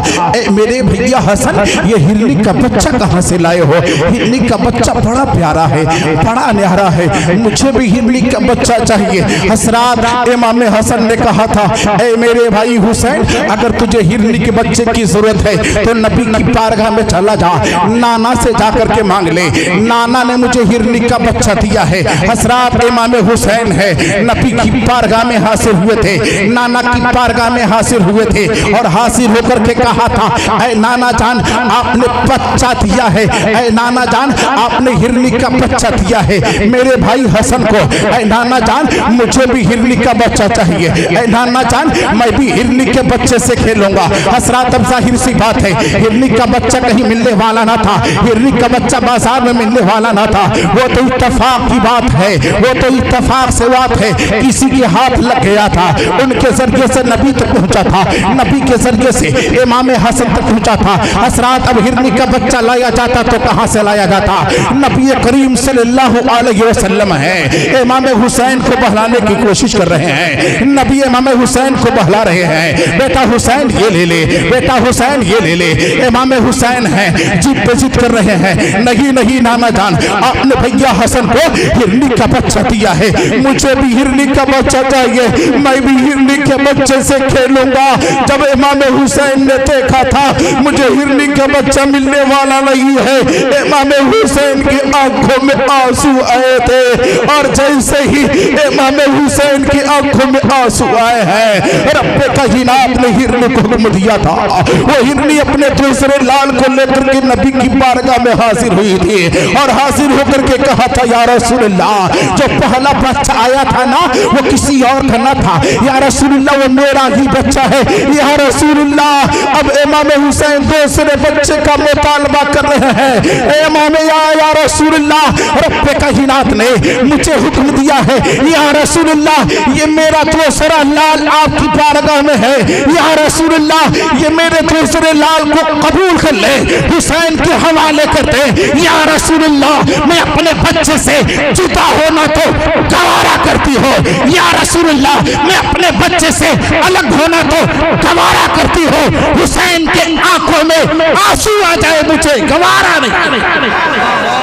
[SPEAKER 4] मेरे भैया हसन ये हिरनी का बच्चा कहां से लाए हो। हिरनी का बच्चा बड़ा प्यारा है, बड़ा न्यारा है, मुझे भी हिरनी का बच्चा चाहिए। हसरात, इमाम हसन ने कहा था, ऐ मेरे भाई हुसैन अगर तुझे हिरनी के बच्चे की जरूरत है तो नबी की बारगाह में चला जा, नाना से जाकर के मांग ले, नाना ने मुझे हिरनी का बच्चा दिया है। हसरात, इमाम हुसैन है नबी की बारगाह में हासिल हुए थे, नाना की बारगाह में हासिल हुए थे और हासिल होकर के कहा था, ऐ नाना जान आपने बच्चा दिया है, ऐ नाना जान आपने हिरनी का बच्चा दिया है मेरे भाई हसन को, ऐ नाना जान मुझे भी हिरनी का बच्चा चाहिए, ऐ नाना जान मैं भी हिरनी के बच्चे से खेलूंगा। हसरात, अब जाहिर सी बात है हिरनी का बच्चा कहीं मिलने वाला ना था, हिरनी का बच्चा बाजार में मिलने वाला ना था, वो तो इत्तेफाक की बात है, वो तो इत्तेफाक से बात है, किसी के हाथ लग गया था, उनके जरिए से नबी तक पहुंचा था, नबी के जरिए से इमाम हसन तक पहुंचा था। हसरात, अब हिरनी का बच्चा लाया जाता तो कहां से लाया जाता? नबी करीम सल्लल्लाहु अलैहि वसल्लम है, इमाम हुसैन को बहलाने की कोशिश कर रहे हैं। नबी इमाम हुसैन को बहला रहे हैं, बेटा हुसैन ये ले ले, बेटा हुसैन ये ले ले। इमाम हुसैन है जिद पे जिद कर रहे हैं, नहीं नहीं नाना जान, आपने भैया हसन को हिरनी का बच्चा दिया है, मुझे भी हिरनी का बच्चा चाहिए, मैं भी हिरनी के बच्चे से खेलूंगा। जब इमाम हुसैन ने देखा था मुझे हिरनी का बच्चा मिलने वाला नहीं है, इमाम हुसैन की आंखों में आंसू आए थे, और जैसे ही इमाम हुसैन की आंखों में आंसू आए हैं, रब्बे कायनात ने हिरनी को हुक्म दिया था। वो हिरनी अपने दूसरे लाल को लेकर के नबी की बारगाह में हाजिर हुई थी, और हाजिर होकर के कहा था या रसूलल्लाह, जो पहला बच्चा आया था ना वो किसी और का ना था, या रसूलल्लाह वो मेरा ही बच्चा है, या रसूलल्लाह। अब इमाम हुसैन दूसरे बच्चे का मुतालबा कर रहे हैं। इमाम या रसूलल्लाह, रब्बे कायनात ने मुझे हुक्म दिया है, या रसूलल्लाह ये मेरा दूसरा लाल आपकी बारगाह में है, या रसूलल्लाह ये मेरे दूसरे लाल को कबूल कर ले, हुसैन के हवाले कर दे, या रसूलल्लाह मैं अपने बच्चे से जुदा होना तो गवारा करती हो, या रसूलल्लाह मैं अपने बच्चे से अलग होना तो गवारा करती हो, हुसैन के आंखों में आंसू आ जाए मुझे गवारा नहीं।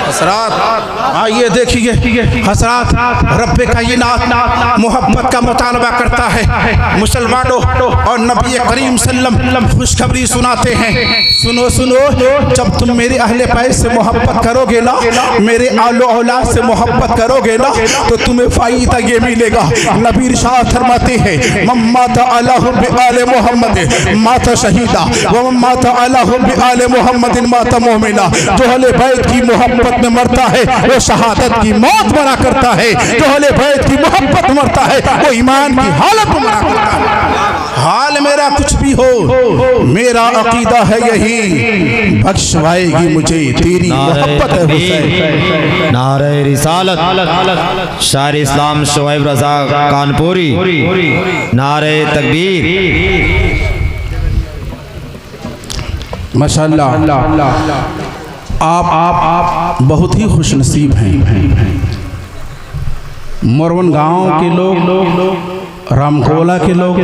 [SPEAKER 4] हसरात, हाँ ये देखिए हसरात, रब्बे कायनात मोहब्बत का मुतालबा करता है मुसलमानों, और नबी करीम सल्लम खुशखबरी सुनाते हैं, सुनो सुनो, जब तुम मेरे अहले बैत से मोहब्बत करोगे ना, मेरे आलो औलाद से मोहब्बत करोगे ना, तो तुम्हें फायदा ये मिलेगा। नबी इरशाद फरमाते हैं मम्माता अला हुब्बि आले मोहम्मद माता शहीदा व मम्माता अला हुब्बि आले मोहम्मद माता मोमिना। जो अहले बैत की मोहब्बत में मरता है वो शहादत की मौत मरा करता है, जो अहले बैत की मोहब्बत मरता है वो ईमान की हालत में मरा करता है। हाल मेरा कुछ भी हो, मेरा अकीदा है यही, बख्शवाएगी मुझे तेरी मोहब्बत है हुसैन।
[SPEAKER 2] नारे रिसालत शायर इस्लाम शुएब रजा कानपुरी, नारे तकबीर।
[SPEAKER 4] माशाअल्लाह, आप बहुत ही खुशनसीब हैं। मोरवन गांव के लोग, रामकोला के लोग,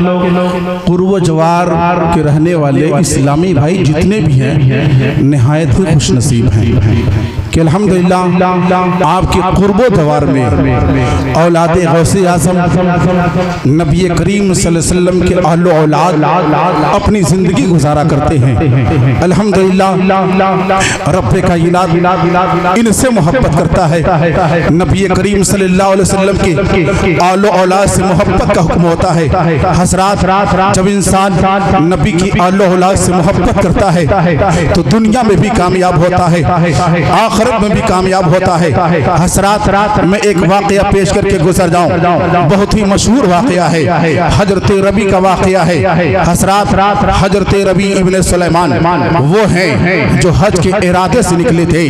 [SPEAKER 4] पूर्व जवार के रहने वाले इस्लामी भाई जितने भी हैं निहायत ही खुशनसीब हैं कि अल्हम्दुलिल्लाह आपके कुर्बो जवार में औलादे गौसे आज़म नबी करीम सल्लल्लाहु अलैहि वसल्लम के अहलो औलाद अपनी ज़िंदगी गुजारा करते हैं। अल्हम्दुलिल्लाह रब्बे कायनात इनसे मोहब्बत करता है। नबी करीम सल्लल्लाहु अलैहि वसल्लम के अहलो औलाद से मोहब्बत का हुक्म होता है। हज़रात, जब इंसान नबी की अहलो औलाद से मोहब्बत करता है तो दुनिया में भी कामयाब होता है, आखिरत में भी कामयाब होता है। हज़रात, मैं एक वाक़या पेश करके गुजर जाऊं, बहुत ही मशहूर वाक़या है, हजरत रबी का वाक़या है। हज़रात, हजरत रबी इब्न सुलेमान वो हैं जो हज के इरादे से निकले थे,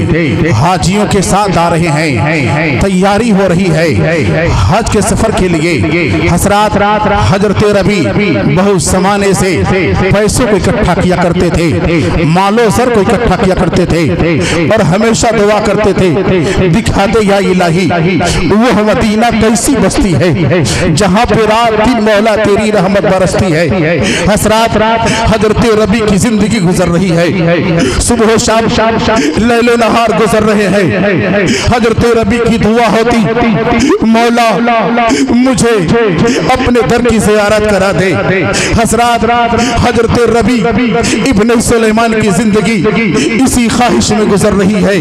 [SPEAKER 4] हाजियों के साथ आ रहे हैं, तैयारी हो रही है हज के सफर के लिए। हज़रात, हजरत रबी बहुत ज़माने से पैसों को इकट्ठा किया करते थे, मालो सर को इकट्ठा किया करते थे, और हमेशा दुआ करते थे दिखा दे या इलाही वो मदीना कैसी बस्ती है जहाँ पे रात दिन मौला तेरी रहमत बरसती है। हज़रात, हजरत रबी की जिंदगी गुजर रही है, सुबह शाम लैलो नहार गुजर रहे हैं। हजरत रबी की दुआ होती मौला मुझे अपने दर की ज़ियारत करा दे। हज़रात, हजरत रबी इब्न सुलेमान की जिंदगी इसी ख्वाहिश में गुजर रही है,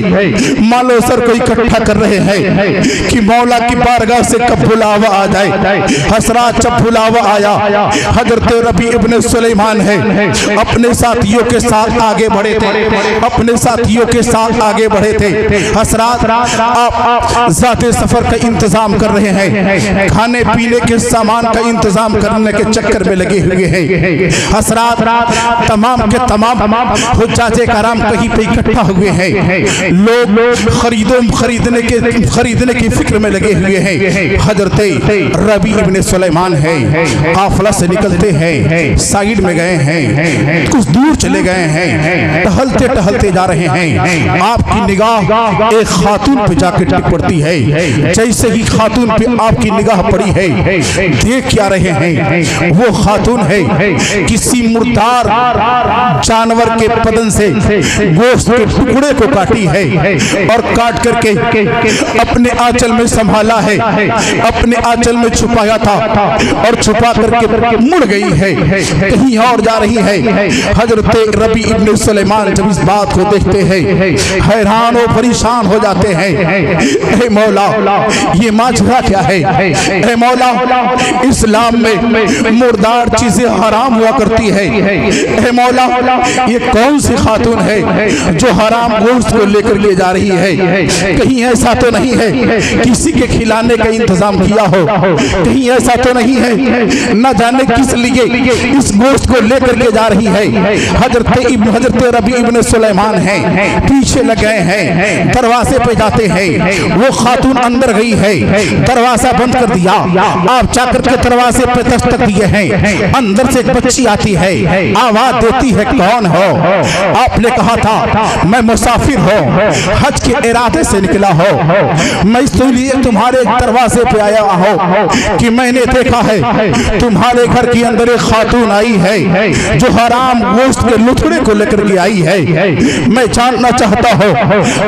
[SPEAKER 4] मालो सर को इकट्ठा कर रहे हैं कि मौला की बारगाह से कब बुलावा आ जाए। हज़रात, जब बुलावा आया, हजरत रबी इब्न सुलेमान है अपने साथियों के साथ आगे बढ़े थे, अपने साथियों के साथ आगे बढ़े थे। हज़रात, आप ज़ाते सफर का इंतजाम कर रहे हैं, खाने पीने के सामान का इंतजाम करने के चक्कर में लगे हुए हैं। हज़रात, तमाम के तमाम हुज्जाजे कराम कहीं पे इकट्ठा हुए हैं, लोग लोग खरीदने की फिक्र में लगे हुए हैं। हजरत रबी इब्ने सुलेमान है, काफिला से निकलते हैं, साइड में गए हैं, कुछ दूर चले गए हैं, टहलते टहलते जा रहे हैं। आपकी निगाह एक खातून पे जाकर टिक पड़ती है। जैसे ही खातून पे आपकी निगाह पड़ी है, देख क्या रहे हैं? वो खातून है किसी मुर्दार जानवर के बदन से गोश्त के टुकड़े को काटी है और काट करके अपने आंचल में संभाला है, अपने आंचल में छुपाया था और छुपा करके मुड़ गई है, कहीं और जा रही है। हजरत रबी इब्ने सुलेमान जब इस बात को देखते हैं, हैरान और परेशान हो जाते हैं। हे मौला, ये माजरा क्या है? हे मौला, इस्लाम में मुर्दार चीजें हराम हुआ करती है। हे मौला, ये कौन सी खातून है जो हराम गोश्त को लेकर के जा रही है? कहीं ऐसा तो नहीं है किसी के खिलाने का इंतजाम किया हो? कहीं ऐसा तो नहीं है न जाने किस लिए इस गोश्त को लेकर के जा रही है? हजरत रबी इब्ने सुलेमान है, पीछे लग गए हैं, दरवाजे पे जाते हैं। वो खातून अंदर गई है, दरवाजा बंद कर दिया। आप जाकर के दरवाजे पे दस्तक दिए हैं, अंदर से एक बच्ची आती है, आवाज देती है, कौन हो? आपने कहा था मैं मुसाफिर हूँ, हज के इरादे से निकला हो, मैं इसलिए तुम्हारे दरवाजे पे आया हूँ कि मैंने देखा है तुम्हारे घर के अंदर एक खातून आई है जो हराम गोश्त के लुथड़े को लेकर के आई है। मैं जानना चाहता हूँ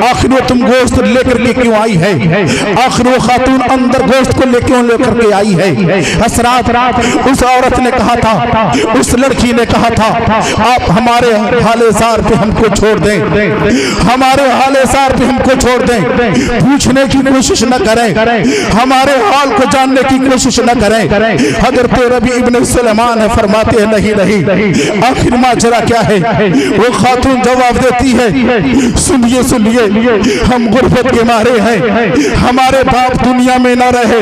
[SPEAKER 4] आखिर वो तुम गोश्त लेकर के क्यों आई है? आखिर वो खातून अंदर गोश्त को लेकर के आई है? हसरात उस औरत ने कहा था, उस लड़की ने कहा था, आप हमारे हालेसार पे हमको छोड़ दें, हमारे हालेसार पे हमको छोड़ दें, पूछने की कोशिश न करें, हमारे हाल को जानने की कोशिश न करें। हजरत रबी इब्ने सुलेमान है, फरमाते हैं नहीं नहीं, आखिर माजरा क्या है? वो खातून जवाब देती है, सुनिए सुनिए, हम गुर्बत के मारे हैं, हमारे बाप दुनिया में न रहे,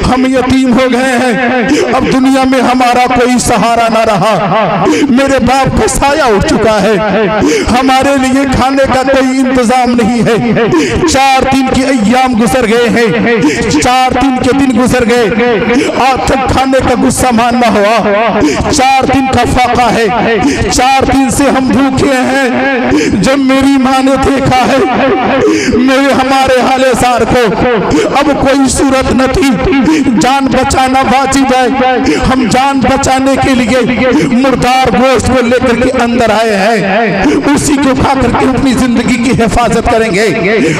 [SPEAKER 4] हम यतीम हो गए हैं, अब दुनिया में हमारा कोई सहारा न रहा, मेरे बाप का साया उठ चुका है, हमारे लिए खाने का कोई इंतजाम नहीं है। 4 दिन के अय्याम गुजर गए हैं, 4 दिन के दिन गुजर गए, आज तक खाने का गुस्सा मानना हुआ, 4 दिन का फाका है, 4 दिन से हम भूखे हैं। जब मेरी माँ ने देखा है मेरे हमारे हालेसार को, अब कोई सूरत न थी, जान बचाना वाजिब है, हम जान बचाने के लिए मुर्दार गोश्त को लेकर के अंदर आए हैं, उसी को खा करके अपनी जिंदगी की हिफाजत करेंगे।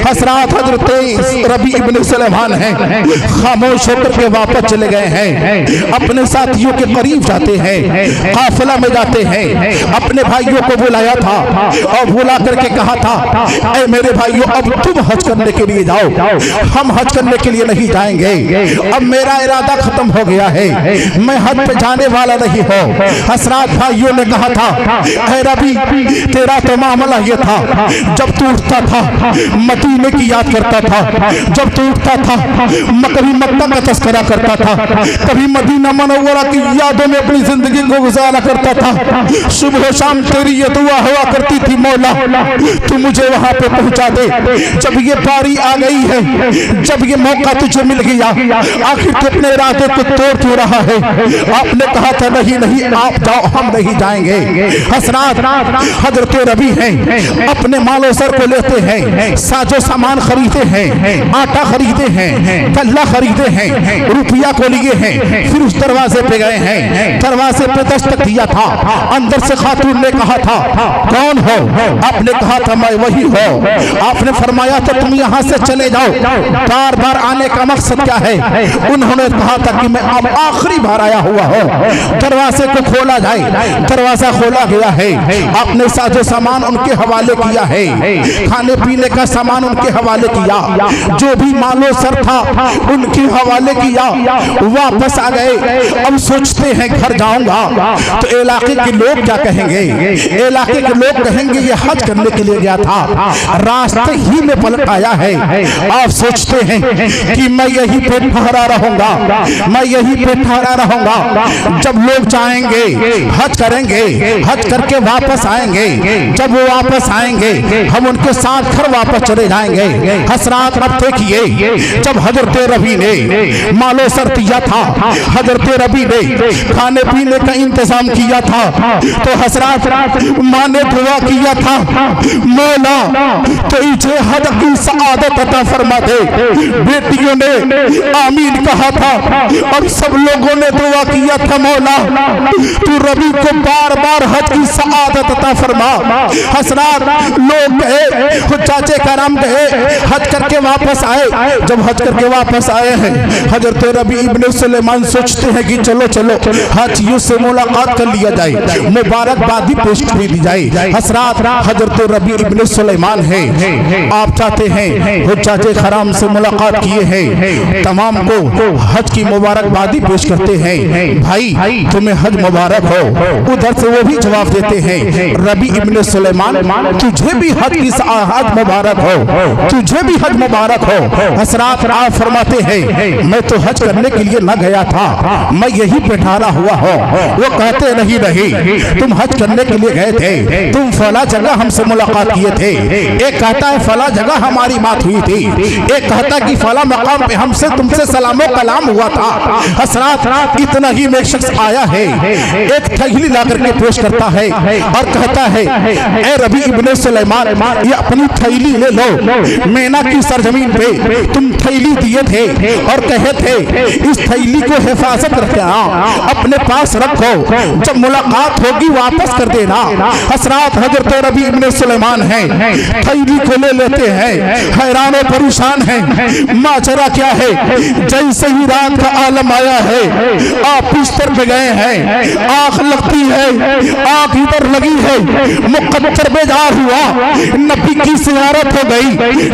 [SPEAKER 4] हसरात हजरत रबी इब्ने सुलेमान है, खामोश होकर के वापस चले गए हैं, अपने साथियों के करीब जाते हैं, काफिला में जाते हैं, अपने भाइयों को बुलाया था और बुला करके कहा था, ऐ मेरे भाइयों, अब तुम हज करने के लिए जाओ, हम हज करने के लिए नहीं जाएंगे, अब मेरा इरादा खत्म हो गया है, मैं हज पे जाने वाला नहीं हूँ। हसरात भाइयों ने कहा था, ऐ रबी, तेरा तो मामला ये था, जब तू उठता था मदीने की याद करता था, जब तू उठता था कभी मक्का का तस्करा करता था, कभी मदीना मनव्वरा की यादों में अपनी जिंदगी को गुजारा करता था, सुबह शाम तेरी ये दुआ हुआ करती थी, मौला तू मुझे वहां पे पहुंचा दे। जब ये बारी आ गई है, जब ये मौका तुझे मिल गया, आखिर तू अपने इरादे को तोड़ क्यों रहा है? आपने कहा था नहीं नहीं, आप जाओ, हम नहीं जाएंगे। हसरात हजरत रबी हैं, अपने मालो सर को लेते हैं, साजो सामान खरीदे हैं, आटा खरीदे हैं, गल्ला खरीदे हैं, रुपया को लिए हैं, फिर उस दरवाजे पे गए हैं, दरवाजे पे दस्तक दिया था, अंदर से खातून ने कहा था, कौन हो? आपने कहा था मैं वही हूँ। आपने फरमाया तो तुम यहाँ से चले जाओ, बार बार आने का मकसद क्या है? उन्होंने कहा था कि मैं अब आखिरी बार आया हुआ हूँ। दरवाजे को खोला जाए, दरवाजा खोला गया है, आपने साजो सामान उनके हवाले किया है, खाने पीने का सामान उनके हवाले किया, जो भी मालो सर था उनके हवाले किया, वापस आ गए। अब सोचते हैं घर जाऊंगा तो इलाके के लोग क्या कहेंगे? इलाके के लोग कहेंगे ये हज करने के लिए गया था, रास्ते ही में पलट आया है। आप सोचते हैं कि मैं यही पे ठहरा रहूंगा, मैं यही पे ठहरा रहूंगा, जब लोग चाहेंगे हज करेंगे, हज करके वापस आएंगे, जब वो वापस आएंगे हम उनके साथ साथ घर वापस चले जाएंगे। हसरात अब देखिए, जब हजरत रबी ने मालो सर दिया था, हजरत रबी ने खाने पीने का इंतजाम किया था, तो हसरात माँ ने दुआ किया था, मौला तुझे हद की सआदत अता फरमा दे। बेटियों ने आमीन कहा था और सब लोगों ने दुआ किया था, मौला तू रबी को बार बार हज की सआदत अता फरमा। हसरात लोग गए, चाचे कराम गए, हज करके वापस आए। जब हज करके वापस आए हैं, हजरत रबी इब्ने सुलेमान सोचते हैं कि चलो चलो हाजियों से मुलाकात कर लिया जाए, मुबारकबादी पेश कर दी जाए। हसरात हजरत रबी इब्ने सुलेमान है, आप चाहते हैं वो चाचे खराम से मुलाकात किए हैं, तमाम को हज की मुबारकबादी पेश करते हैं, भाई तुम्हें हज मुबारक हो। उधर से वो भी जवाब देते हैं, रबी इब्ने सुलेमान तुझे भी हज की हज मुबारक हो, तुझे भी हज मुबारक हो। हसरात आप फरमाते हैं, मैं तो हज करने के लिए न गया था, मैं यही पे ठहरा हुआ हो। वो कहते नहीं तुम हज करने के लिए गए थे, तुम फला जगह हमसे मुलाकात किए थे। एक कहता है फला जगह हमारी बात हुई थी, एक कहता कि फला मकाम पे हमसे तुमसे सलामो कलाम हुआ था। हसरात इतना ही में एक शख्स आया है, एक थैली ला करके पेश करता है और कहता है, ए रबी इब्ने सुलेमान ये अपनी थैली ले लो, मेना की सरजमीन पे तुम थैली दिए थे और कहे थे इस थैली को हिफाजत रखना, अपने पास रखो, जब मुलाकात होगी वापस कर देना। हसरात हजरत रबी इब्ने सुलेमान है, थैली को ले लेते हैं, हैरान और परेशान है। माजरा क्या है, जैसे ही रात का आलम आया है, आप बिस्तर पे गए हैं, आंख लगती है, आंख इधर लगी है, मुकद्दर बेजार हुआ, नबी की ज़ियारत हो गई,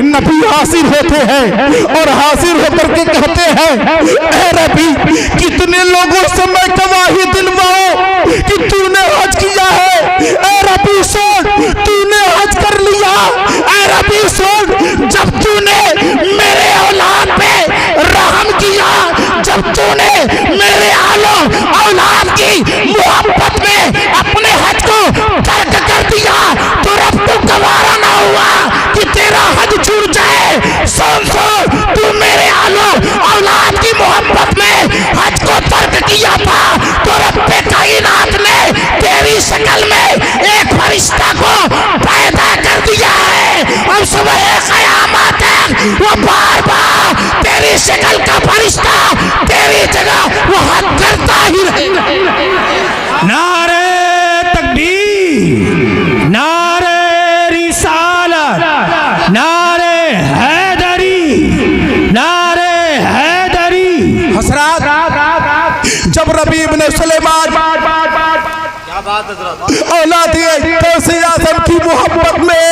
[SPEAKER 4] नबी हाजिर होते हैं और हाजिर होकर के कहते हैं, ए रबी कितने लोगों से मैं गवाही दिलवाऊं कि तूने हज किया है। ए रबी सुन, तूने हज कर लिया। ए रबी सुन, जब तूने मेरे औलाद पे रहम किया, जब तूने मेरे आलो औलाद की मोहब्बत में अपने हज को तर्क कर दिया, तो रब को गवारा ना हुआ कि तेरा हज छूट जाए। सुन सुन, तू मेरे आलो औलाद की मोहब्बत में हज को तर्क किया था, तो रब्बे कायनात ने तेरी शक्ल में एक फरिश्ता को पैदा कर दिया है। अब सुबह क़यामत तक वो बार बार तेरी शक्ल का फरिश्ता तेरी जगह वो हज करता ही रहेगा।
[SPEAKER 3] नारे तकबीर, नारे रिसालत, नारे हैदरी, नारे हैदरी।
[SPEAKER 4] हसरात जब रबी इब्ने सुलेमान औलाद गौसे आज़म की मोहब्बत में,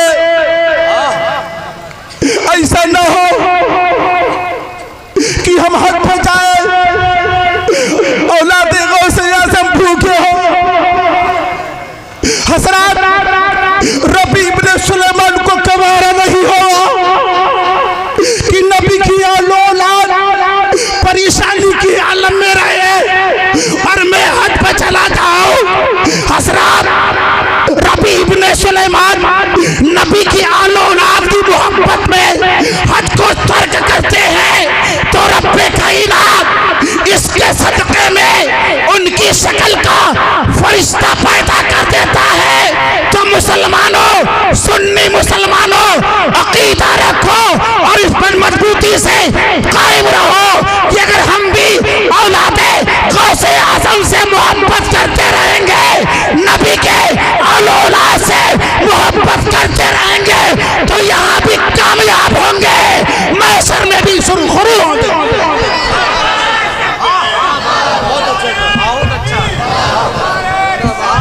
[SPEAKER 4] ऐसा न हो कि हम हज पे जाए, औलाद गौसे आज़म भूखे हो। हसरात रबी इब्ने सुलेमान को गवारा नहीं हुआ कि नबी की औलाद परेशानी की आलम में रहे और मैं हज पे चला जाऊं। हसरात रबी इब्ने सुलेमान नबी की औलाद की मोहब्बत में हज को तर्क करते हैं, तो रब्बे कायनात इसके सदक़े में उनकी शक्ल का फरिश्ता पैदा कर देता है। तो मुसलमानों, सुन्नी मुसलमानों, अकीदा रखो और इस पर मजबूती से कायम रहो कि अगर हम भी औलादे गौसे आज़म से मोहब्बत करते रहेंगे, नबी के औलाद से मोहब्बत करते रहेंगे, तो यहाँ भी कामयाब होंगे, महशर में भी सुरखुरू होंगे।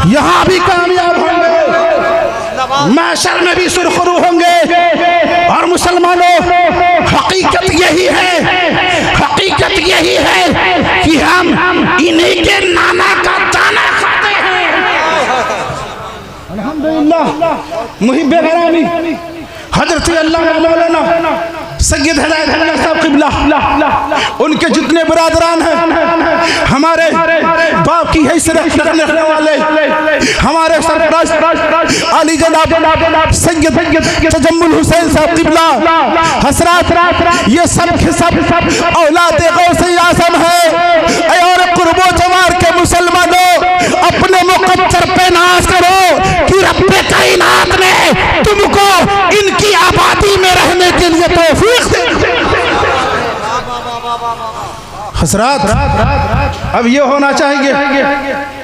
[SPEAKER 4] यहाँ भी कामयाब होंगे, महशर में भी सुरखुरू होंगे। और मुसलमानों, हकीकत यही है, हकीकत यही है कि हम इन्हीं के नाना का दाना खाते हैं। अल्हम्दुलिल्लाह मुहिब्बे ग़रामी हज़रत अल्लामा मौलाना सैयद हिदायत साहब क़िबला, उनके जितने बिरादरान हैं, हमारे बाप की हैसियत रखने वाले हमारे सरपरस्त अली जनाब सैयद तजम्मुल हुसैन साहब क़िबला हज़रात, ये सब के सब औलाद गौसे आज़म है। और कुर्बो जवार के मुसलमानों, अपने मुक़द्दर पे नाज़ करो कि रब्बे कायनात ने तुमको इनकी आबादी में रहने के लिए तौफीक दी। हज़रात, अब ये होना चाहिए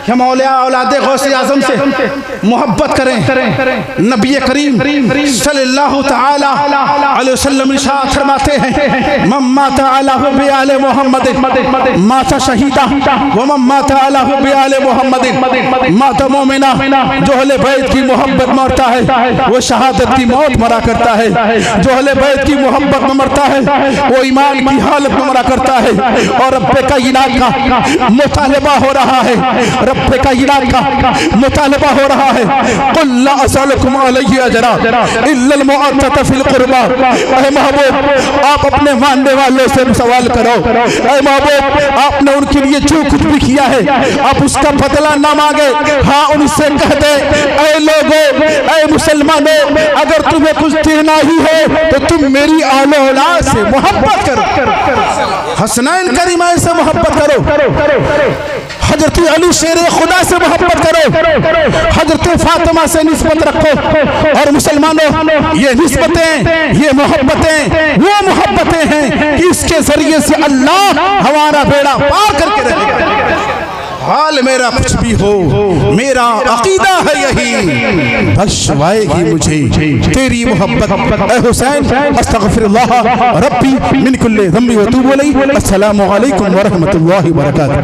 [SPEAKER 4] कि हम औलाद गौसे आज़म से मोहब्बत करें। नबी करीम सल्लल्लाहु तआला अलैहि वसल्लम इरशाद फरमाते हैं, मम्मा तआला बि आले मोहम्मद माता शहीदा व मम्मा तआला बि आले मोहम्मद माता मोमिना। जो अहले बैत की मोहब्बत मरता है वो शहादत की मौत मरा करता है। जो अहले बैत की मोहब्बत में मरता है वो ईमान की हालत में मरा करता है। और रब्बे कायनात का मुतालबा हो रहा है, रब्बे कायनात का मुतालबा हो रहा है। कुल ला असअलुकुम अलैहि अजरा इल्लल मुअत्तता फिल कुर्बा। ऐ महबूब, आप अपने मानने वालों से सवाल करो। ऐ महबूब, आपने उनके लिए जो कुछ भी किया है आप उसका बदला ना मांगे। हाँ, उनसे कह दे, ऐ लोगों, ऐ मुसलमानों, अगर तुम्हें कुछ देना ही है तो तुम मेरी आले औलाद से मोहब्बत करो, हसनैन करीमैन से मोहब्बत करो, हजरत अली शेर खुदा से मोहब्बत करो, हजरत फातिमा से निस्बत रखो। और मुसलमानों, ये निस्बतें, ये मोहब्बतें वो मोहब्बतें हैं कि इसके जरिए से अल्लाह हमारा बेड़ा पार करके रहेगा। हाल मेरा कुछ भी हो, मेरा अकीदा है यही, बख्शवाएगी मुझे तेरी मोहब्बत। ऐ हुसैन, अस्तगफिरुल्लाह रब्बी मिन कुल्ली ज़म्बी व तूबु इलैहि। अस्सलामु अलैकुम व रहमतुल्लाहि व बरकातुहू।